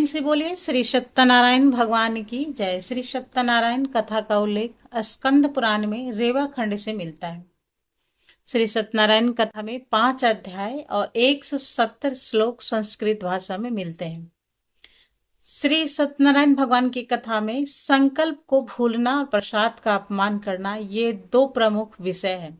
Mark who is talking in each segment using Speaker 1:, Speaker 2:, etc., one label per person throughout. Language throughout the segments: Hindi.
Speaker 1: से बोलिए श्री सत्यनारायण भगवान की जय। श्री सत्यनारायण कथा का उल्लेख स्कंद पुराण में रेवा खंड से मिलता है। श्री सत्यनारायण कथा में 5 अध्याय और 170 श्लोक संस्कृत भाषा में मिलते हैं। श्री सत्यनारायण भगवान की कथा में संकल्प को भूलना और प्रसाद का अपमान करना, ये 2 प्रमुख विषय हैं।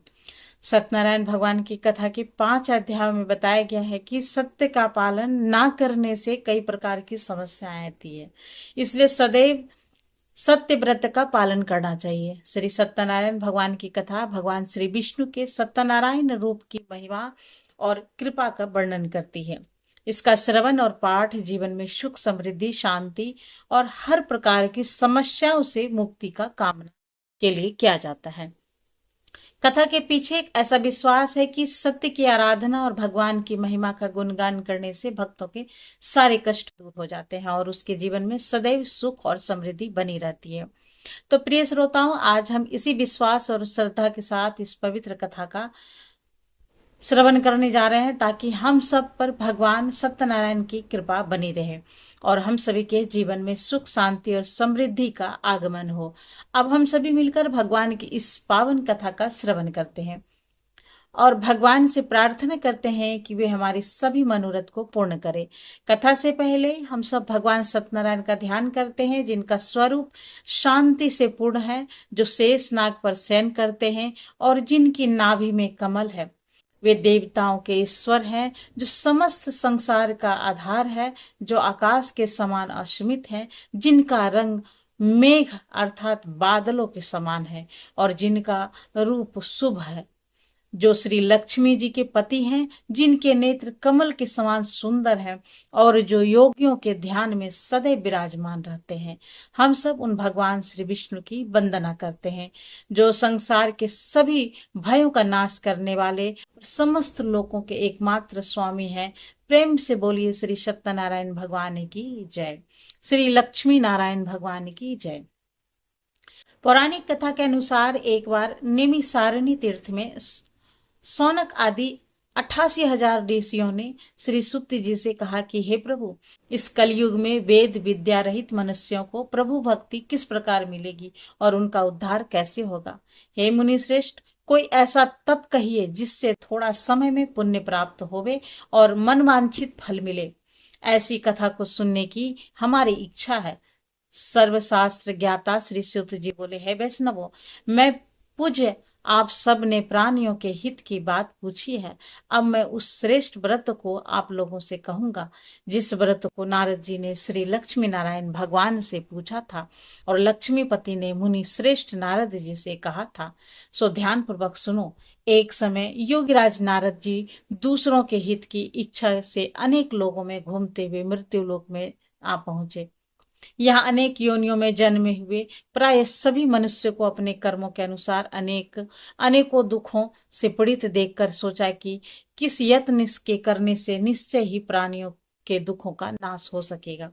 Speaker 1: सत्यनारायण भगवान की कथा के 5 अध्यायों में बताया गया है कि सत्य का पालन ना करने से कई प्रकार की समस्याएं आती है, इसलिए सदैव सत्य व्रत का पालन करना चाहिए। श्री सत्यनारायण भगवान की कथा भगवान श्री विष्णु के सत्यनारायण रूप की महिमा और कृपा का वर्णन करती है। इसका श्रवण और पाठ जीवन में सुख, समृद्धि, शांति और हर प्रकार की समस्याओं से मुक्ति का कामना के लिए किया जाता है। कथा के पीछे एक ऐसा विश्वास है कि सत्य की आराधना और भगवान की महिमा का गुणगान करने से भक्तों के सारे कष्ट दूर हो जाते हैं और उसके जीवन में सदैव सुख और समृद्धि बनी रहती है। तो प्रिय श्रोताओं, आज हम इसी विश्वास और श्रद्धा के साथ इस पवित्र कथा का श्रवण करने जा रहे हैं, ताकि हम सब पर भगवान सत्यनारायण की कृपा बनी रहे और हम सभी के जीवन में सुख, शांति और समृद्धि का आगमन हो। अब हम सभी मिलकर भगवान की इस पावन कथा का श्रवण करते हैं और भगवान से प्रार्थना करते हैं कि वे हमारी सभी मनोरथ को पूर्ण करें। कथा से पहले हम सब भगवान सत्यनारायण का ध्यान करते हैं, जिनका स्वरूप शांति से पूर्ण है, जो शेष नाग पर शयन करते हैं और जिनकी नाभि में कमल है। वे देवताओं के ईश्वर हैं, जो समस्त संसार का आधार है, जो आकाश के समान असीमित है, जिनका रंग मेघ अर्थात बादलों के समान है और जिनका रूप शुभ है, जो श्री लक्ष्मी जी के पति हैं, जिनके नेत्र कमल के समान सुंदर हैं और जो योगियों के ध्यान में सदैव विराजमान रहते हैं। हम सब उन भगवान श्री विष्णु की वंदना करते हैं, जो संसार के सभी भयों का नाश करने वाले समस्त लोगों के एकमात्र स्वामी हैं। प्रेम से बोलिए श्री सत्यनारायण भगवान की जय। श्री लक्ष्मी नारायण भगवान की जय। पौराणिक कथा के अनुसार एक बार नेमिसारणी तीर्थ में सौनक आदि 88,000 ऋषियों ने श्री सुत जी से कहा कि हे प्रभु, इस कलयुग में वेद विद्या रहित मनुष्यों को प्रभु भक्ति किस प्रकार मिलेगी और उनका उद्धार कैसे होगा। हे मुनि श्रेष्ठ, कोई ऐसा तप कहिए जिससे थोड़ा समय में पुण्य प्राप्त होवे और मनवांछित फल मिले। ऐसी कथा को सुनने की हमारी इच्छा है। सर्वशास्त्र ज्ञाता श्री सुत जी बोले, हे वैष्णवों, मैं पूज्य आप सब ने प्राणियों के हित की बात पूछी है। अब मैं उस श्रेष्ठ व्रत को आप लोगों से कहूंगा, जिस व्रत को नारद जी ने श्री लक्ष्मी नारायण भगवान से पूछा था और लक्ष्मीपति ने मुनि श्रेष्ठ नारद जी से कहा था। सो ध्यान पूर्वक सुनो। एक समय योगीराज नारद जी दूसरों के हित की इच्छा से अनेक लोगों में घूमते हुए मृत्यु लोक में आ पहुंचे। यहाँ अनेक योनियों में जन्मे हुए प्राय सभी मनुष्य को अपने कर्मों के अनुसार अनेकों दुखों से पीड़ित देखकर सोचा कि किस यत्न के करने से निश्चय ही प्राणियों के दुखों का नाश हो सकेगा।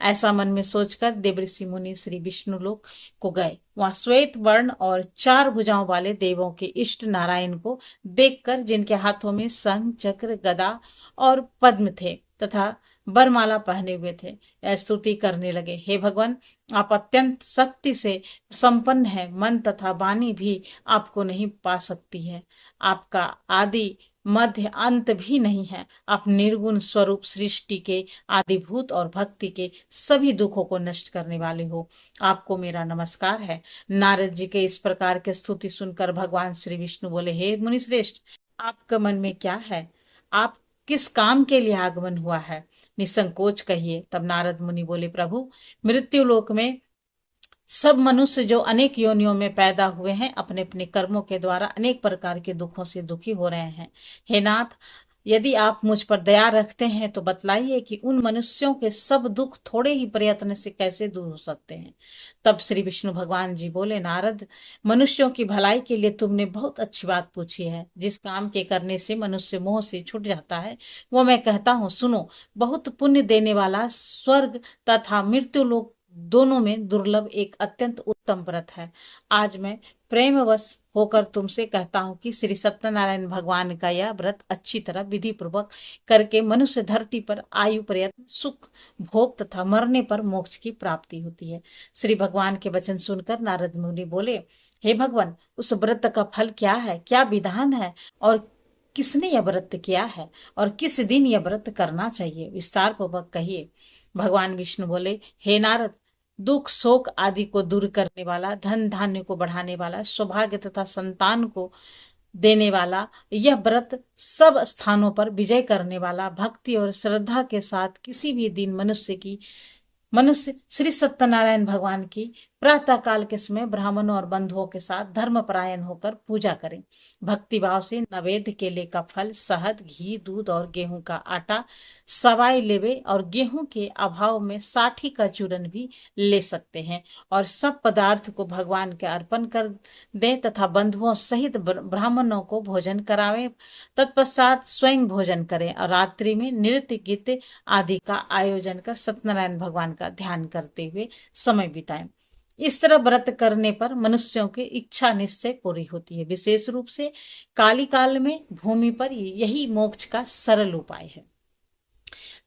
Speaker 1: ऐसा मन में सोचकर देवऋषि मुनि श्री विष्णु लोक को गए। वहां श्वेत वर्ण और 4 भुजाओं वाले देवों के इष्ट नारायण को देखकर, जिनके हाथों में शंख, चक्र, गदा और पद्म थे तथा बरमाला पहने हुए थे, स्तुति करने लगे। हे भगवान, आप अत्यंत शक्ति से संपन्न है, मन तथा वाणी भी आपको नहीं पा सकती है। आपका आदि मध्य अंत भी नहीं है। आप निर्गुण स्वरूप सृष्टि के आदिभूत और भक्ति के सभी दुखों को नष्ट करने वाले हो। आपको मेरा नमस्कार है। नारद जी के इस प्रकार के स्तुति सुनकर भगवान श्री विष्णु बोले, हे मुनिश्रेष्ठ, आपके मन में क्या है? आप किस काम के लिए आगमन हुआ है? निसंकोच कहिए। तब नारद मुनि बोले, प्रभु, मृत्यु लोक में सब मनुष्य जो अनेक योनियों में पैदा हुए हैं, अपने अपने कर्मों के द्वारा अनेक प्रकार के दुखों से दुखी हो रहे हैं। हे नाथ, यदि आप मुझ पर दया रखते हैं तो बतलाइए कि उन मनुष्यों के सब दुख थोड़े ही प्रयत्न से कैसे दूर हो सकते हैं। तब श्री विष्णु भगवान जी बोले, नारद, मनुष्यों की भलाई के लिए तुमने बहुत अच्छी बात पूछी है। जिस काम के करने से मनुष्य मोह से छूट जाता है, वो मैं कहता हूँ, सुनो। बहुत पुण्य देने वाला स्वर्ग तथा मृत्यु लोक दोनों में दुर्लभ एक अत्यंत उत्तम व्रत है। आज मैं प्रेमवश होकर तुमसे कहता हूँ कि श्री सत्यनारायण भगवान का यह व्रत अच्छी तरह विधि पूर्वक करके मनुष्य धरती पर आयु प्रयत्न सुख भोग तथा मरने पर मोक्ष की प्राप्ति होती है। श्री भगवान के वचन सुनकर नारद मुनि बोले, हे भगवान, उस व्रत का फल क्या है, क्या विधान है, और किसने यह व्रत किया है, और किस दिन यह व्रत करना चाहिए, विस्तार पूर्वक कहिए। भगवान विष्णु बोले, हे नारद, दुख शोक आदि को दूर करने वाला, धन धान्य को बढ़ाने वाला, सौभाग्य तथा संतान को देने वाला यह व्रत सब स्थानों पर विजय करने वाला, भक्ति और श्रद्धा के साथ किसी भी दिन मनुष्य श्री सत्यनारायण भगवान की प्रातः काल के समय ब्राह्मणों और बंधुओं के साथ धर्मपरायण होकर पूजा करें। भक्ति भाव से नैवेद्य केले का फल, शहद, घी, दूध और गेहूं का आटा, सवाई लेवे और गेहूं के अभाव में साठी का चूरन भी ले सकते हैं, और सब पदार्थ को भगवान के अर्पण कर दें तथा बंधुओं सहित ब्राह्मणों को भोजन करावें। तत्पश्चात स्वयं भोजन करें और रात्रि में नृत्य गीत आदि का आयोजन कर सत्यनारायण भगवान का ध्यान करते हुए समय बिताएं। इस तरह व्रत करने पर मनुष्यों की इच्छा निश्चय पूरी होती है। विशेष रूप से काली काल में भूमि पर यही मोक्ष का सरल उपाय है।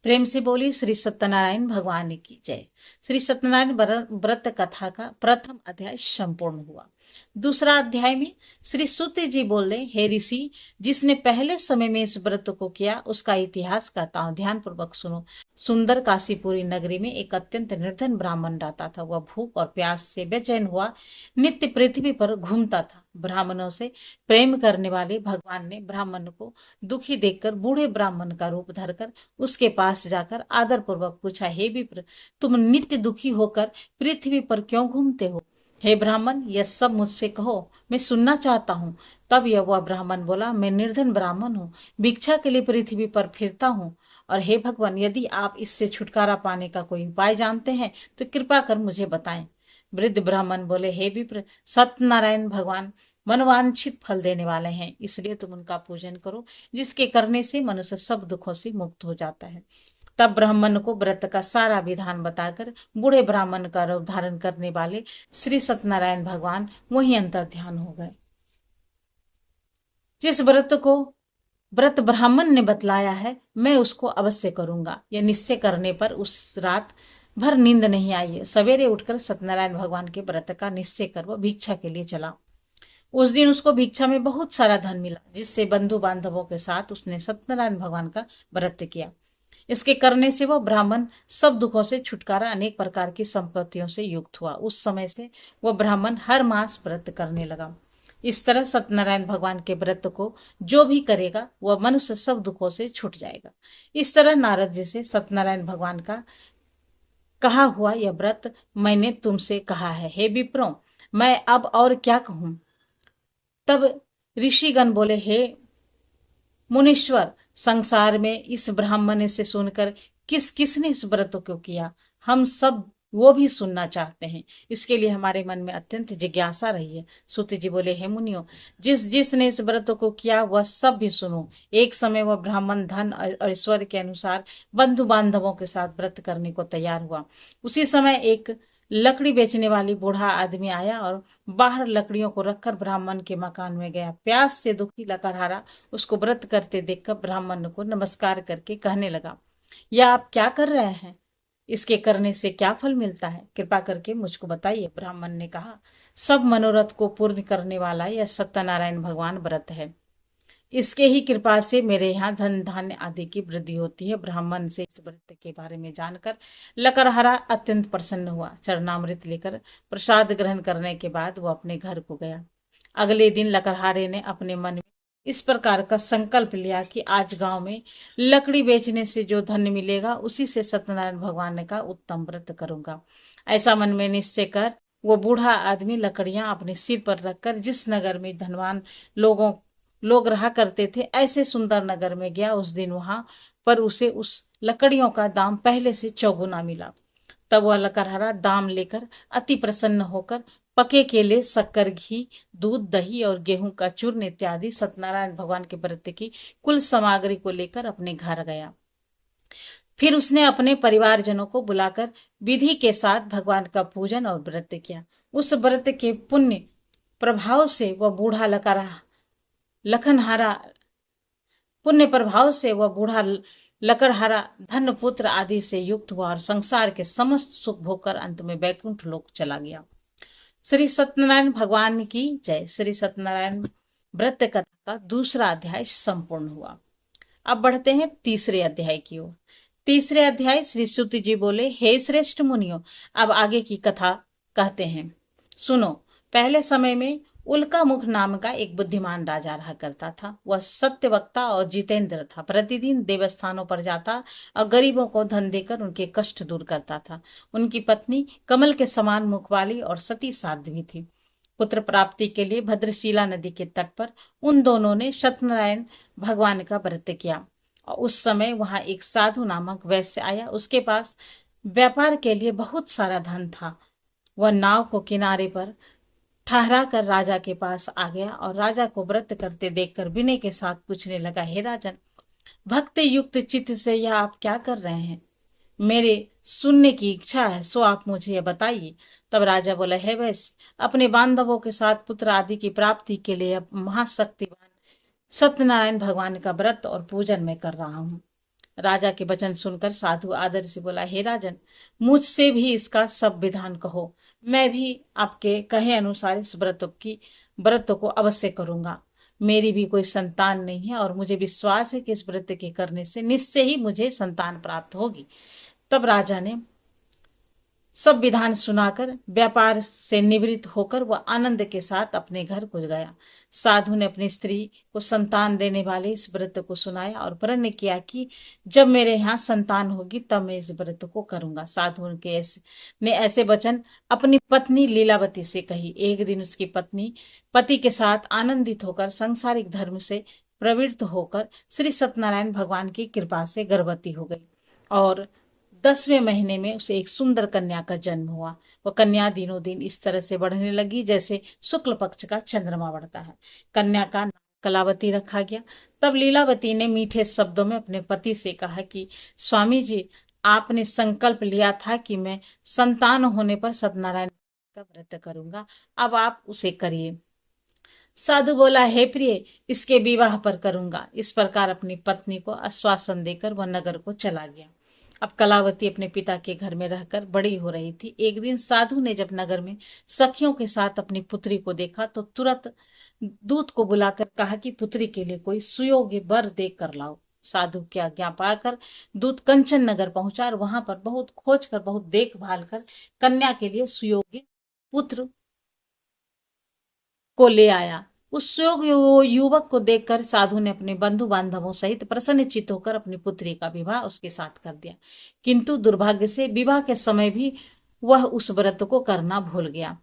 Speaker 1: प्रेम से बोली श्री सत्यनारायण भगवान की जय। श्री सत्यनारायण व्रत कथा का प्रथम अध्याय संपूर्ण हुआ। दूसरा अध्याय में श्री सूत जी बोले, हे ऋषि, जिसने पहले समय में इस व्रत को किया उसका इतिहास कहता हूँ, ध्यान पूर्वक सुनो। सुंदर काशीपुरी नगरी में एक अत्यंत निर्धन ब्राह्मण रहता था। वह भूख और प्यास से बेचैन हुआ नित्य पृथ्वी पर घूमता था। ब्राह्मणों से प्रेम करने वाले भगवान ने ब्राह्मण को दुखी देखकर बूढ़े ब्राह्मण का रूप धरकर उसके पास जाकर आदर पूर्वक पूछा, हे विप्र, तुम नित्य दुखी होकर पृथ्वी पर क्यों घूमते हो? हे ब्राह्मण, यह सब मुझसे कहो, मैं सुनना चाहता हूँ। तब यह वह ब्राह्मण बोला, मैं निर्धन ब्राह्मण हूँ, भिक्षा के लिए पृथ्वी पर फिरता हूँ, और हे भगवान, यदि आप इससे छुटकारा पाने का कोई उपाय जानते हैं तो कृपा कर मुझे बताएं। वृद्ध ब्राह्मण बोले, हे विप्र, सत्यनारायण भगवान मनवांछित फल देने वाले हैं, इसलिए तुम उनका पूजन करो, जिसके करने से मनुष्य सब दुखों से मुक्त हो जाता है। तब ब्राह्मण को व्रत का सारा विधान बताकर बूढ़े ब्राह्मण का रूप धारण करने वाले श्री सत्यनारायण भगवान वहीं अंतर ध्यान हो गए। जिस व्रत ब्राह्मण ने बतलाया है, मैं उसको अवश्य करूंगा। यह निश्चय करने पर उस रात भर नींद नहीं आई। सवेरे उठकर सत्यनारायण भगवान के व्रत का निश्चय कर वह भिक्षा के लिए चला। उस दिन उसको भिक्षा में बहुत सारा धन मिला, जिससे बंधु बांधवों के साथ उसने सत्यनारायण भगवान का व्रत किया। इसके करने से वह ब्राह्मण सब दुखों से छुटकारा, अनेक प्रकार की संपत्तियों से युक्त हुआ। उस समय से वह ब्राह्मण हर मास व्रत करने लगा। इस तरह सत्यनारायण भगवान के व्रत को जो भी करेगा वह मनुष्य सब दुखों से छूट जाएगा। इस तरह नारद जी से सत्यनारायण भगवान का कहा हुआ यह व्रत मैंने तुमसे कहा है। हे विप्रों, मैं अब और क्या कहूं? तब ऋषिगण बोले, हे मुनीश्वर, संसार में इस ब्राह्मण से सुनकर किसने इस व्रत को किया, हम सब वो भी सुनना चाहते हैं। इसके लिए हमारे मन में अत्यंत जिज्ञासा रही है। सूत जी बोले, हे मुनियों, जिसने इस व्रत को किया वह सब भी सुनो। एक समय वह ब्राह्मण धन और ऐश्वर्य के अनुसार बंधु बांधवों के साथ व्रत करने को तैयार हुआ। उसी समय एक लकड़ी बेचने वाली बूढ़ा आदमी आया और बाहर लकड़ियों को रखकर ब्राह्मण के मकान में गया। प्यास से दुखी लकड़हारा उसको व्रत करते देखकर ब्राह्मण को नमस्कार करके कहने लगा, यह आप क्या कर रहे हैं? इसके करने से क्या फल मिलता है? कृपा करके मुझको बताइए। ब्राह्मण ने कहा, सब मनोरथ को पूर्ण करने वाला यह सत्यनारायण भगवान व्रत है। इसके ही कृपा से मेरे यहाँ धन धान्य आदि की वृद्धि होती है। ब्राह्मण से इस व्रत के बारे में जानकर लकड़हारा अत्यंत प्रसन्न हुआ। चरणामृत लेकर प्रसाद ग्रहण करने के बाद वह अपने घर को गया। अगले दिन लकड़हारे ने अपने मन में इस प्रकार का संकल्प लिया कि आज गांव में लकड़ी बेचने से जो धन मिलेगा उसी से सत्यनारायण भगवान का उत्तम व्रत करूंगा। ऐसा मन में निश्चय कर वो बूढ़ा आदमी लकड़ियां अपने सिर पर रखकर जिस नगर में धनवान लोग रहा करते थे, ऐसे सुंदर नगर में गया। उस दिन वहां पर उसे उस लकड़ियों का दाम पहले से चौगुना मिला। तब वह लकड़हारा दाम लेकर अति प्रसन्न होकर पके केले, शक्कर, घी, दूध, दही और गेहूं का चूर्ण इत्यादि सत्यनारायण भगवान के व्रत की कुल सामग्री को लेकर अपने घर गया। फिर उसने अपने परिवारजनों को बुलाकर विधि के साथ भगवान का पूजन और व्रत किया। उस व्रत के पुण्य प्रभाव से वह बूढ़ा लखनहारा पुण्य प्रभाव से वह बूढ़ा लकड़हारा धन पुत्र आदि से युक्त हुआ और संसार के समस्त सुख भोगकर अंत में वैकुंठ लोक चला गया। श्री सत्यनारायण भगवान की जय। श्री सत्यनारायण व्रत कथा का दूसरा अध्याय संपूर्ण हुआ। अब बढ़ते हैं तीसरे अध्याय की ओर। तीसरे अध्याय श्री सूत जी बोले, हे श्रेष्ठ मुनियों, अब आगे की कथा कहते हैं, सुनो। पहले समय में उल्का मुख नाम का एक बुद्धिमान राजा रहा करता था। वह सत्यवक्ता और जितेंद्र था। प्रतिदिन देवस्थानों पर जाता और गरीबों को धन देकर उनके कष्ट दूर करता था। उनकी पत्नी कमल के समान मुख वाली और सती साध्वी थी। पुत्र प्राप्ति के लिए भद्रशिला नदी के तट पर उन दोनों ने सत्यनारायण भगवान का व्रत किया। और उस समय वहां एक साधु नामक वैश्य आया। उसके पास व्यापार के लिए बहुत सारा धन था। वह नाव को किनारे पर ठहरा कर राजा के पास आ गया और राजा को व्रत करते देखकर विनय के साथ पूछने लगा, हे राजन, भक्ति युक्त चित्त से यह आप क्या कर रहे हैं? मेरे सुनने की इच्छा है, सो आप मुझे यह बताइए। तब राजा बोला, हे वैश्य, अपने बांधवों के साथ पुत्र आदि की प्राप्ति के लिए महाशक्तिवान सत्यनारायण भगवान का व्रत और पूजन मैं कर रहा हूँ। राजा के वचन सुनकर साधु आदर से बोला, हे राजन, मुझसे भी इसका सब विधान कहो। मैं भी आपके कहे अनुसार इस व्रत को अवश्य करूंगा। मेरी भी कोई संतान नहीं है और मुझे विश्वास है कि इस व्रत के करने से निश्चय ही मुझे संतान प्राप्त होगी। तब राजा ने सब विधान सुनाकर व्यापार से निवृत्त होकर वह आनंद के साथ अपने घर को गया। साधु ने अपनी स्त्री को संतान देने वाले इस व्रत को सुनाया और प्रण किया कि जब मेरे यहाँ संतान होगी तब मैं इस व्रत को करूंगा। साधु ने ऐसे वचन अपनी पत्नी लीलावती से कही। एक दिन उसकी पत्नी पति के साथ आनंदित होकर सांसारिक धर्म से प्रवृत्त होकर श्री सत्यनारायण भगवान की कृपा से गर्भवती हो गई और 10वें महीने में उसे एक सुंदर कन्या का जन्म हुआ। वह कन्या दिनों दिन इस तरह से बढ़ने लगी जैसे शुक्ल पक्ष का चंद्रमा बढ़ता है। कन्या का नाम कलावती रखा गया। तब लीलावती ने मीठे शब्दों में अपने पति से कहा कि स्वामी जी, आपने संकल्प लिया था कि मैं संतान होने पर सत्यनारायण का व्रत करूंगा, अब आप उसे करिए। साधु बोला, हे प्रिय, इसके विवाह पर करूंगा। इस प्रकार अपनी पत्नी को आश्वासन देकर वह नगर को चला गया। अब कलावती अपने पिता के घर में रहकर बड़ी हो रही थी। एक दिन साधु ने जब नगर में सखियों के साथ अपनी पुत्री को देखा तो तुरंत दूत को बुलाकर कहा कि पुत्री के लिए कोई सुयोग्य वर देख कर लाओ। साधु की आज्ञा पाकर दूत कंचन नगर पहुंचा और वहां पर बहुत खोज कर, बहुत देखभाल कर कन्या के लिए सुयोग्य पुत्र को ले आया। उस सुयोग्य युवक को देखकर साधु ने अपने बंधु बांधवों सहित प्रसन्नचित्त होकर अपनी पुत्री का विवाह उसके साथ कर दिया। किंतु दुर्भाग्य से विवाह के समय भी वह उस व्रत को करना भूल गया।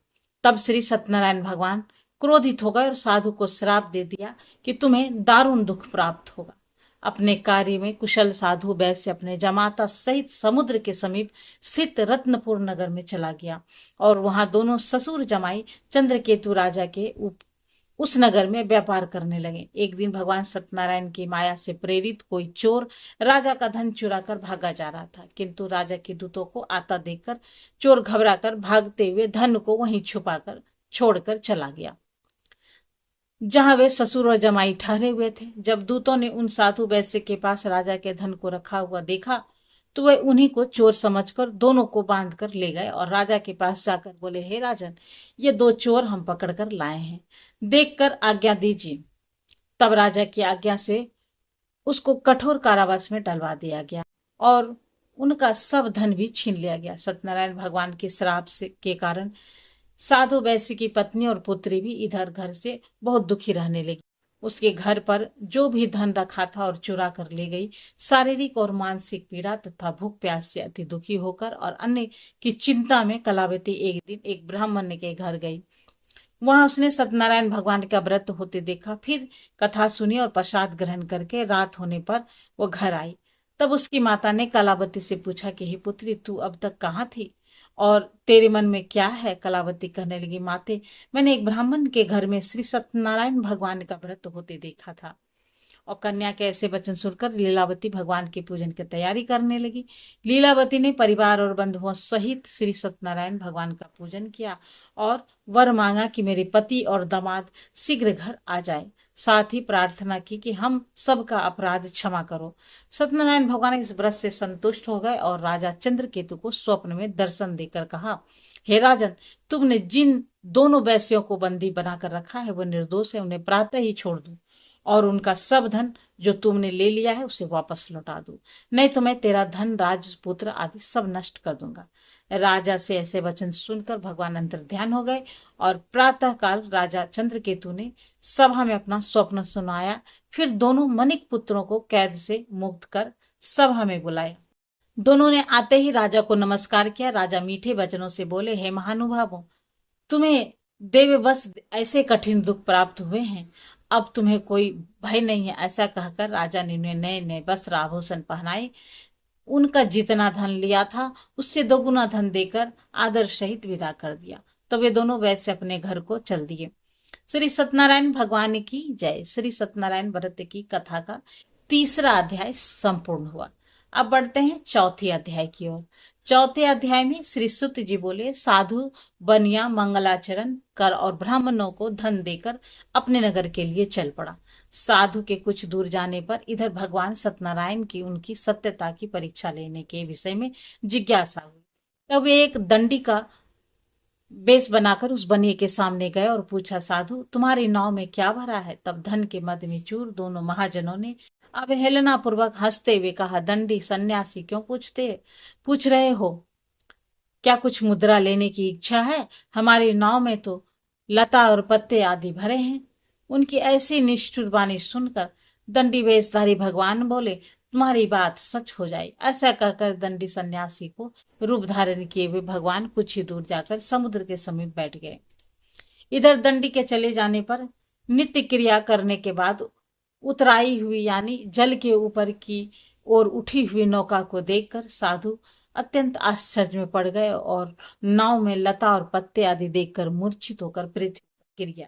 Speaker 1: तब श्री सत्यनारायण भगवान क्रोधित हो गए और साधु को श्राप दे दिया कि तुम्हें दारुण दुख प्राप्त होगा। अपने कार्य में कुशल साधु वैश्य अपने जमाता सहित समुद्र के समीप स्थित रत्नपुर नगर में चला गया और वहां दोनों ससुर जमाई चंद्रकेतु राजा के उस नगर में व्यापार करने लगे। एक दिन भगवान सत्यनारायण की माया से प्रेरित कोई चोर राजा का धन चुराकर भागा जा रहा था, किंतु राजा के दूतों को आता देखकर चोर घबराकर भागते हुए धन को वहीं छुपाकर छोड़कर चला गया जहां वे ससुर और जमाई ठहरे हुए थे। जब दूतों ने उन साधु वैश्य के पास राजा के धन को रखा हुआ देखा तो वे उन्हीं को चोर समझकर दोनों को बांध कर ले गए और राजा के पास जाकर बोले, हे राजन, ये 2 चोर हम पकड़कर लाए हैं, देखकर आज्ञा दीजिए। तब राजा की आज्ञा से उसको कठोर कारावास में डलवा दिया गया और उनका सब धन भी छीन लिया गया। सत्यनारायण भगवान के श्राप के कारण साधु वैश्य की पत्नी और पुत्री भी इधर घर से बहुत दुखी रहने लगी। उसके घर पर जो भी धन रखा था और चुरा कर ले गई। शारीरिक और मानसिक पीड़ा तथा भूख प्यास से अति दुखी होकर और अन्य की चिंता में कलावती एक दिन एक ब्राह्मण के घर गई। वहां उसने सत्यनारायण भगवान का व्रत होते देखा। फिर कथा सुनी और प्रसाद ग्रहण करके रात होने पर वो घर आई। तब उसकी माता ने कलावती से पूछा कि हे पुत्री, तू अब तक कहाँ थी और तेरे मन में क्या है? कलावती कहने लगी, माते, मैंने एक ब्राह्मण के घर में श्री सत्यनारायण भगवान का व्रत होते देखा था। और कन्या के ऐसे वचन सुनकर लीलावती भगवान के पूजन की तैयारी करने लगी। लीलावती ने परिवार और बंधुओं सहित श्री सत्यनारायण भगवान का पूजन किया और वर मांगा कि मेरे पति और दामाद शीघ्र घर आ जाए। साथ ही प्रार्थना की कि हम सबका अपराध क्षमा करो। सत्यनारायण भगवान इस व्रत से संतुष्ट हो गए और राजा चंद्रकेतु को स्वप्न में दर्शन देकर कहा, हे राजन, तुमने जिन दोनों वैश्यों को बंदी बनाकर रखा है वो निर्दोष है, उन्हें प्रातः ही छोड़ दो और उनका सब धन जो तुमने ले लिया है उसे वापस लौटा दो, नहीं तो मैं तेरा धन, राजपुत्र आदि सब नष्ट कर दूंगा। राजा से ऐसे वचन सुनकर भगवान अंतर ध्यान हो गए और प्रातः काल राजा चंद्रकेतु ने सभा में अपना स्वप्न सुनाया। फिर दोनों मनिक पुत्रों को कैद से मुक्त कर सभा में बुलाया। दोनों ने आते ही राजा को नमस्कार किया। राजा मीठे वचनों से बोले, हे महानुभावों, तुम्हें देववश ऐसे कठिन दुख प्राप्त हुए हैं, अब तुम्हें कोई भय नहीं है। ऐसा कहकर राजा ने उन्हें नए नए वस्त्र आभूषण पहनाए। उनका जितना धन लिया था उससे दोगुना धन देकर आदर सहित विदा कर दिया। तो वे दोनों वैसे अपने घर को चल दिए। श्री सत्यनारायण भगवान की जय। श्री सत्यनारायण व्रत की कथा का तीसरा अध्याय संपूर्ण हुआ। अब बढ़ते हैं चौथे अध्याय की ओर। चौथे अध्याय में श्री सुत जी बोले, साधु बनिया मंगलाचरण कर और ब्राह्मणों को धन देकर अपने नगर के लिए चल पड़ा। साधु के कुछ दूर जाने पर इधर भगवान सत्यनारायण की उनकी सत्यता की परीक्षा लेने के विषय में जिज्ञासा हुई। तब वे एक दंडी का बेस बनाकर उस बनिए के सामने गए और पूछा, साधु, तुम्हारी नाव में क्या भरा है? तब धन के मद में चूर दोनों महाजनों ने अवहेलना पूर्वक हंसते हुए कहा, दंडी सन्यासी, क्यों पूछ रहे हो? क्या कुछ मुद्रा लेने की इच्छा है? हमारी नाव में तो लता और पत्ते आदि भरे हैं। उनकी ऐसी निष्ठुर वाणी सुनकर दंडी वेशधारी भगवान बोले, तुम्हारी बात सच हो जाए। ऐसा कहकर दंडी सन्यासी को रूप धारण किए हुए भगवान कुछ ही दूर जाकर समुद्र के समीप बैठ गए। इधर दंडी के चले जाने पर नित्य क्रिया करने के बाद उतराई हुई यानी जल के ऊपर की ओर उठी हुई नौका को देखकर साधु अत्यंत आश्चर्य में पड़ गए और नाव में लता और पत्ते आदि देखकर मूर्छित होकर पृथ्वी पर गिर गया।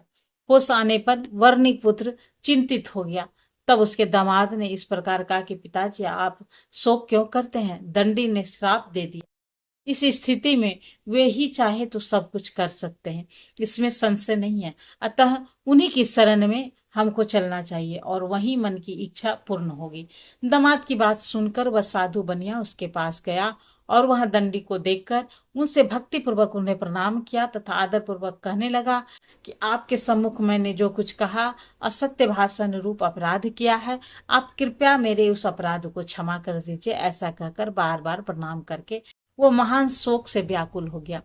Speaker 1: होश आने पर वर्णिक पुत्र चिंतित हो गया। तब उसके दामाद ने इस प्रकार कहा कि पिताजी, आप शोक क्यों करते हैं? दंडी ने श्राप दे दिया। इस स्थिति में वे ही चाहे तो सब कुछ कर सकते हैं, इसमें संशय नहीं है। अतः उन्हीं की शरण में हमको चलना चाहिए और वही मन की इच्छा पूर्ण होगी। दामाद की बात सुनकर वह साधु बनिया उसके पास गया और वह दंडी को देखकर उनसे भक्ति पूर्वक उन्हें प्रणाम किया तथा आदर पूर्वक कहने लगा कि आपके सम्मुख मैंने जो कुछ कहा असत्य भाषण रूप अपराध किया है, आप कृपया मेरे उस अपराध को क्षमा कर दीजिए। ऐसा कहकर बार बार प्रणाम करके वो महान शोक से व्याकुल हो गया।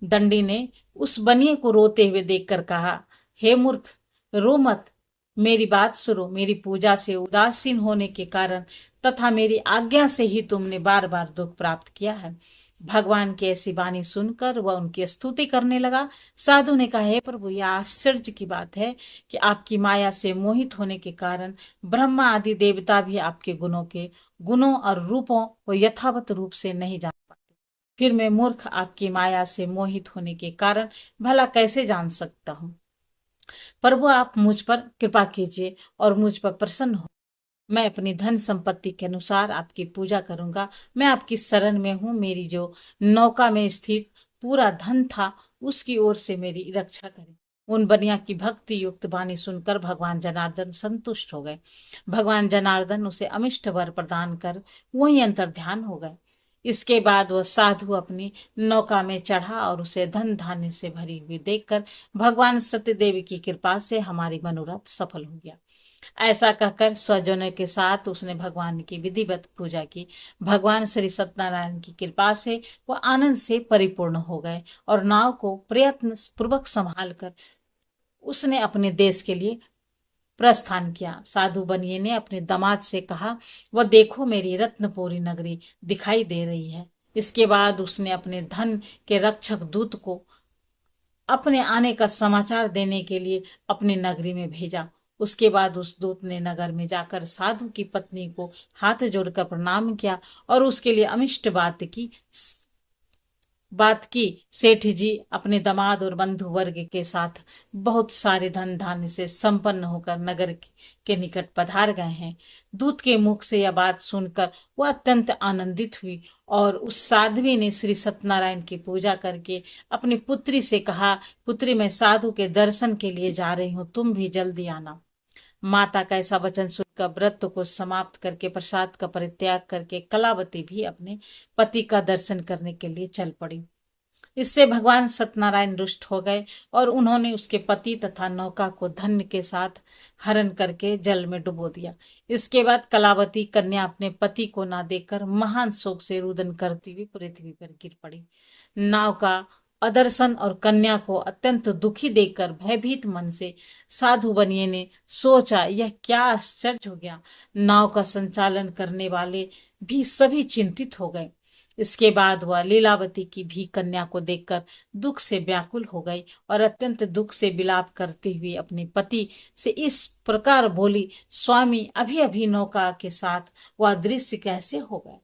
Speaker 1: दंडी ने उस बनिए को रोते हुए देखकर कहा, हे मूर्ख, रो मत, मेरी बात सुनो। मेरी पूजा से उदासीन होने के कारण तथा मेरी आज्ञा से ही तुमने बार बार दुख प्राप्त किया है। भगवान की ऐसी वाणी सुनकर वह उनकी स्तुति करने लगा। साधु ने कहा, हे प्रभु, यह आश्चर्य की बात है कि आपकी माया से मोहित होने के कारण ब्रह्मा आदि देवता भी आपके गुणों और रूपों को यथावत रूप से नहीं जान पाते। फिर मैं मूर्ख आपकी माया से मोहित होने के कारण भला कैसे जान सकता हूँ? प्रभु, आप मुझ पर कृपा कीजिए और मुझ पर प्रसन्न हो। मैं अपनी धन संपत्ति के अनुसार आपकी पूजा करूंगा। मैं आपकी शरण में हूँ। मेरी जो नौका में स्थित पूरा धन था उसकी ओर से मेरी रक्षा करें। उन बनिया की भक्ति युक्त वाणी सुनकर भगवान जनार्दन संतुष्ट हो गए। भगवान जनार्दन उसे अमिष्ट वर प्रदान कर वहीं अंतर ध्यान हो गए। इसके बाद वह साधु अपनी नौका में चढ़ा और उसे धन धान्य से भरी हुई देखकर भगवान सत्यदेव की कृपा से हमारी मनोरथ सफल हो गया। ऐसा कहकर स्वजनों के साथ उसने भगवान की विधिवत पूजा की। भगवान श्री सत्यनारायण की कृपा से वह आनंद से परिपूर्ण हो गए और नाव को प्रयत्न पूर्वक संभाल कर उसने अपने देश के लिए प्रस्थान किया। साधु बनिए ने अपने दामाद से कहा, वह देखो, मेरी रत्नपुरी नगरी दिखाई दे रही है। इसके बाद उसने अपने धन के रक्षक दूत को अपने आने का समाचार देने के लिए अपनी नगरी में भेजा। उसके बाद उस दूत ने नगर में जाकर साधु की पत्नी को हाथ जोड़कर प्रणाम किया और उसके लिए अमिष्ट बात की बात की, सेठ जी अपने दामाद और बंधु वर्ग के साथ बहुत सारे धन धान्य से संपन्न होकर नगर के निकट पधार गए हैं। दूत के मुख से यह बात सुनकर वह अत्यंत आनंदित हुई और उस साध्वी ने श्री सत्यनारायण की पूजा करके अपनी पुत्री से कहा, पुत्री मैं साधु के दर्शन के लिए जा रही हूँ, तुम भी जल्दी आना। माता का ऐसा वचन सुनकर व्रत को समाप्त करके प्रसाद का परित्याग करके कलावती भी अपने पति का दर्शन करने के लिए चल पड़ी। इससे भगवान सत्यनारायण रुष्ट हो गए और उन्होंने उसके पति तथा नौका को धन्य के साथ हरण करके जल में डुबो दिया। इसके बाद कलावती कन्या अपने पति को ना देखकर महान शोक से रुदन करती हुई पृथ्वी पर गिर पड़ी। नाव का अदर्शन और कन्या को अत्यंत दुखी देखकर भयभीत मन से साधु बनिए ने सोचा, यह क्या आश्चर्य हो गया। नाव का संचालन करने वाले भी सभी चिंतित हो गए। इसके बाद वह लीलावती की भी कन्या को देखकर दुख से व्याकुल हो गई और अत्यंत दुख से विलाप करते हुए अपने पति से इस प्रकार बोली, स्वामी अभी अभी नौका के साथ वह दृश्य कैसे हो गए।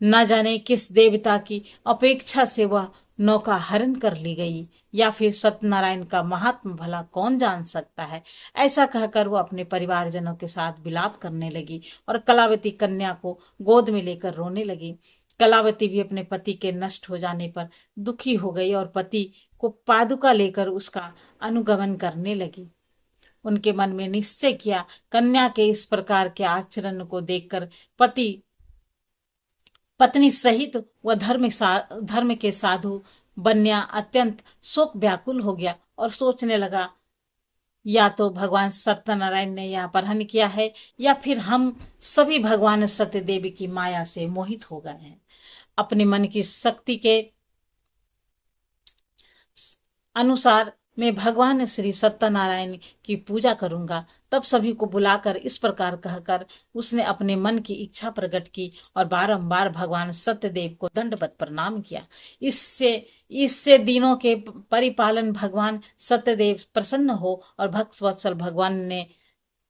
Speaker 1: न जाने किस देवता की अपेक्षा से वह नौका हरण कर ली गई, या फिर सत्यनारायण का महात्मा भला कौन जान सकता है। ऐसा कहकर वो अपने परिवारजनों के साथ विलाप करने लगी और कलावती कन्या को गोद में लेकर रोने लगी। कलावती भी अपने पति के नष्ट हो जाने पर दुखी हो गई और पति को पादुका लेकर उसका अनुगमन करने लगी। उनके मन में निश्चय किया, कन्या के इस प्रकार के आचरण को देखकर पत्नी सहित वह धर्म के साधु बन्या अत्यंत शोक व्याकुल हो गया और सोचने लगा, या तो भगवान सत्यनारायण ने यह अपहरण किया है या फिर हम सभी भगवान सत्यदेव की माया से मोहित हो गए हैं। अपने मन की शक्ति के अनुसार मैं भगवान श्री सत्यनारायण की पूजा करूंगा। तब सभी को बुलाकर इस प्रकार कहकर उसने अपने मन की इच्छा प्रकट की और बारंबार भगवान सत्यदेव को दंडवत प्रणाम किया। इससे दिनों के परिपालन भगवान सत्यदेव प्रसन्न हो और भक्त वत्सल भगवान ने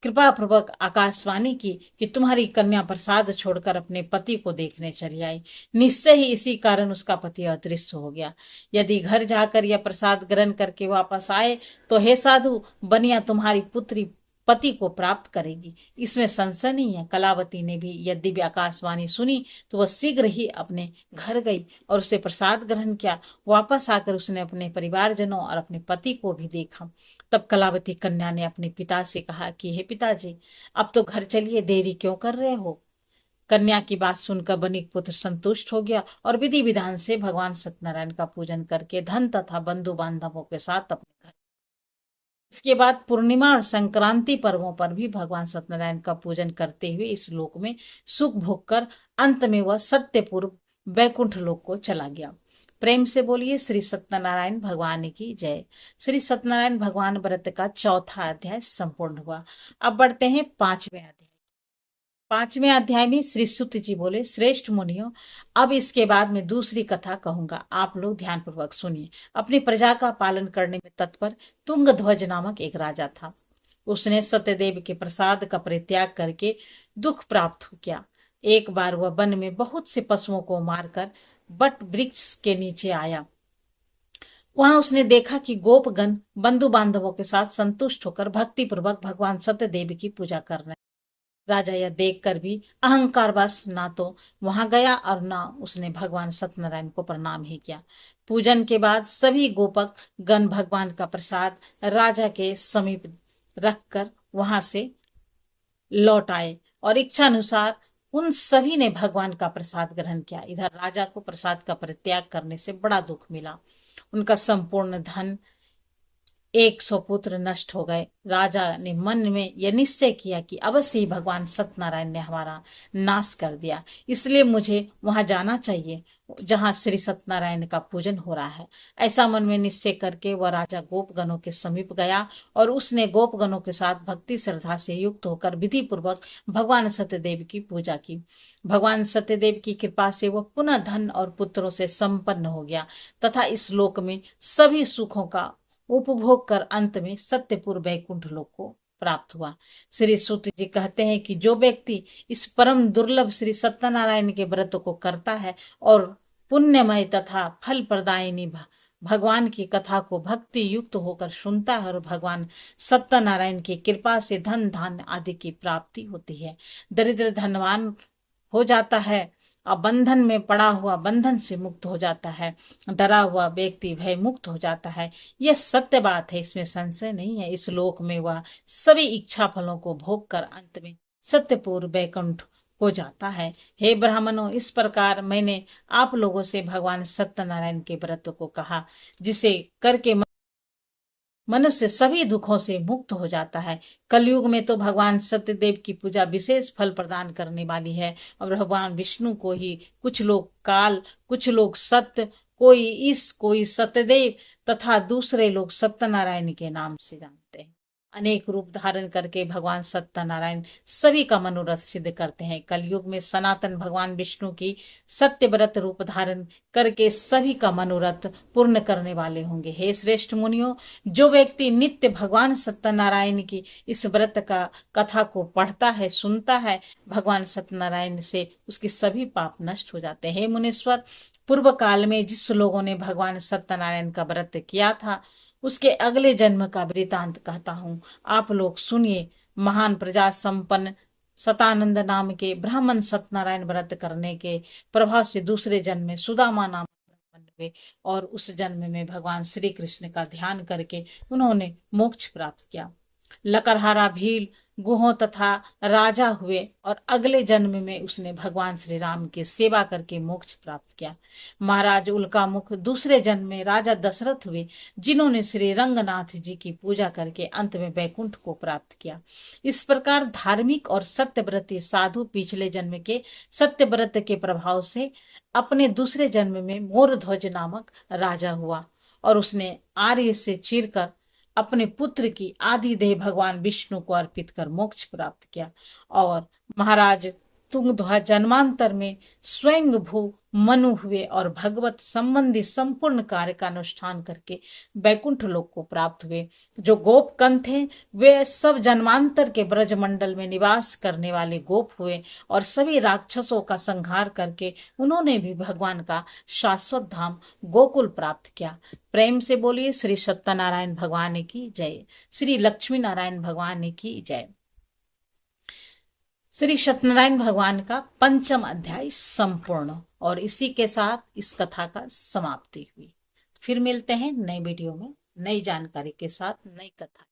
Speaker 1: कृपा पूर्वक आकाशवाणी की कि तुम्हारी कन्या प्रसाद छोड़कर अपने पति को देखने चली आई। निश्चय ही इसी कारण उसका पति अदृश्य हो गया। यदि घर जाकर यह प्रसाद ग्रहण करके वापस आए तो हे साधु बनिया तुम्हारी पुत्री पति को प्राप्त करेगी, इसमें संशय नहीं है। कलावती ने भी यह दिव्य आकाशवाणी सुनी तो वह शीघ्र ही अपने घर गई और उसे प्रसाद ग्रहण किया। वापस आकर उसने अपने परिवारजनों और अपने पति को भी देखा। तब कलावती कन्या ने अपने पिता से कहा कि हे पिताजी, अब तो घर चलिए, देरी क्यों कर रहे हो। कन्या की बात सुनकर बनिक पुत्र संतुष्ट हो गया और विधि विधान से भगवान सत्यनारायण का पूजन करके धन तथा बंधु बांधवों के साथ अपने घर। इसके बाद पूर्णिमा और संक्रांति पर्वों पर भी भगवान सत्यनारायण का पूजन करते हुए इस लोक में सुख भोग कर अंत में वह सत्यपुर वैकुंठ लोक को चला गया। प्रेम से बोलिए श्री सत्यनारायण भगवान की जय। श्री सत्यनारायण भगवान व्रत का चौथा अध्याय संपूर्ण हुआ। अब बढ़ते हैं पांचवें अध्याय। पांचवें अध्याय में श्री सुत जी बोले, श्रेष्ठ मुनियों, अब इसके बाद मैं दूसरी कथा कहूंगा, आप लोग ध्यान पूर्वक सुनिए। अपनी प्रजा का पालन करने में तत्पर तुंगध्वज नामक एक राजा था। उसने सत्यदेव के प्रसाद का परित्याग करके दुख प्राप्त किया। एक बार वह वन में बहुत से पशुओं को मारकर बट वृक्ष के नीचे आया। वहां उसने देखा कि गोपगण बंधु बांधवों के साथ संतुष्ट होकर भक्ति पूर्वक भगवान सत्यदेव की पूजा कर रहे। राजा यह देखकर भी अहंकारवश ना तो वहां गया और ना उसने भगवान सत्यनारायण को प्रणाम ही किया। पूजन के बाद सभी गोपक गण भगवान का प्रसाद राजा के समीप रखकर वहां से लौट आए और इच्छा अनुसार उन सभी ने भगवान का प्रसाद ग्रहण किया। इधर राजा को प्रसाद का परित्याग करने से बड़ा दुख मिला। उनका संपूर्ण धन 100 पुत्र नष्ट हो गए। राजा ने मन में यह निश्चय किया कि अवश्य ही भगवान सत्यनारायण ने हमारा नाश कर दिया, इसलिए मुझे वहां जाना चाहिए जहां श्री सत्यनारायण का पूजन हो रहा है। ऐसा मन में निश्चय करके वह राजा गोपगणों के समीप गया और उसने गोपगणों के साथ भक्ति श्रद्धा से युक्त होकर विधि पूर्वक भगवान सत्यदेव की पूजा की। भगवान सत्यदेव की कृपा से वह पुनः धन और पुत्रों से संपन्न हो गया तथा इस लोक में सभी सुखों का उपभोग कर अंत में सत्यपुर वैकुंठ लोक को प्राप्त हुआ। श्री सूत जी कहते हैं कि जो व्यक्ति इस परम दुर्लभ श्री सत्यनारायण के व्रत को करता है और पुण्यमय तथा फल प्रदायिनी भगवान की कथा को भक्ति युक्त होकर सुनता है और भगवान सत्यनारायण की कृपा से धन धान्य आदि की प्राप्ति होती है। दरिद्र धनवान हो जाता है और बंधन में पड़ा हुआ बंधन से मुक्त हो जाता है, डरा हुआ व्यक्ति भय मुक्त हो जाता है। यह सत्य बात है, इसमें संशय नहीं है। इस लोक में वह सभी इच्छा फलों को भोग कर अंत में सत्यपुर बैकुंठ को जाता है। हे ब्राह्मणों, इस प्रकार मैंने आप लोगों से भगवान सत्यनारायण के व्रत को कहा, जिसे करके मनुष्य सभी दुखों से मुक्त हो जाता है। कलयुग में तो भगवान सत्यदेव की पूजा विशेष फल प्रदान करने वाली है और भगवान विष्णु को ही कुछ लोग काल, कुछ लोग सत्य, कोई ईश, कोई सत्यदेव तथा दूसरे लोग सत्यनारायण के नाम से जानते हैं। अनेक रूप धारण करके भगवान सत्यनारायण सभी का मनोरथ सिद्ध करते हैं। कलयुग में सनातन भगवान विष्णु की सत्य व्रत रूप धारण करके सभी का मनोरथ पूर्ण करने वाले होंगे। हे श्रेष्ठ मुनियों, जो व्यक्ति नित्य भगवान सत्यनारायण की इस व्रत का कथा को पढ़ता है, सुनता है, भगवान सत्यनारायण से उसके सभी पाप नष्ट हो जाते हैं। हे मुनीश्वर, पूर्व काल में जिस लोगों ने भगवान सत्यनारायण का व्रत किया था, उसके अगले जन्म का वृतांत कहता हूँ, आप लोग सुनिए। महान प्रजा संपन्न सतानंद नाम के ब्राह्मण सत्यनारायण व्रत करने के प्रभाव से दूसरे जन्म में सुदामा नाम ब्राह्मण हुए और उस जन्म में भगवान श्री कृष्ण का ध्यान करके उन्होंने मोक्ष प्राप्त किया। लकड़हारा भील गुहों तथा राजा हुए और अगले जन्म में उसने भगवान श्री राम की सेवा करके मोक्ष प्राप्त किया। महाराज उल्कामुख दूसरे जन्म में राजा दशरथ हुए, जिन्होंने श्री रंगनाथ जी की पूजा करके अंत में बैकुंठ को प्राप्त किया। इस प्रकार धार्मिक और सत्यव्रती साधु पिछले जन्म के सत्यव्रत के प्रभाव से अपने दूसरे जन्म में मोरध्वज नामक राजा हुआ और उसने आर्य से चीरकर अपने पुत्र की आदि देह भगवान विष्णु को अर्पित कर मोक्ष प्राप्त किया। और महाराज तुंगध्वज जन्मांतर में स्वयं भू मनु हुए और भगवत संबंधी संपूर्ण कार्य का अनुष्ठान करके बैकुंठ लोक को प्राप्त हुए। जो गोपकन थे वे सब जन्मांतर के ब्रजमंडल में निवास करने वाले गोप हुए और सभी राक्षसों का संहार करके उन्होंने भी भगवान का शाश्वत धाम गोकुल प्राप्त किया। प्रेम से बोलिए श्री सत्यनारायण भगवान की जय, श्री लक्ष्मी नारायण भगवान की जय। श्री सत्यनारायण भगवान का पंचम अध्याय संपूर्ण और इसी के साथ इस कथा का समाप्ति हुई। फिर मिलते हैं नए वीडियो में नई जानकारी के साथ, नई कथा।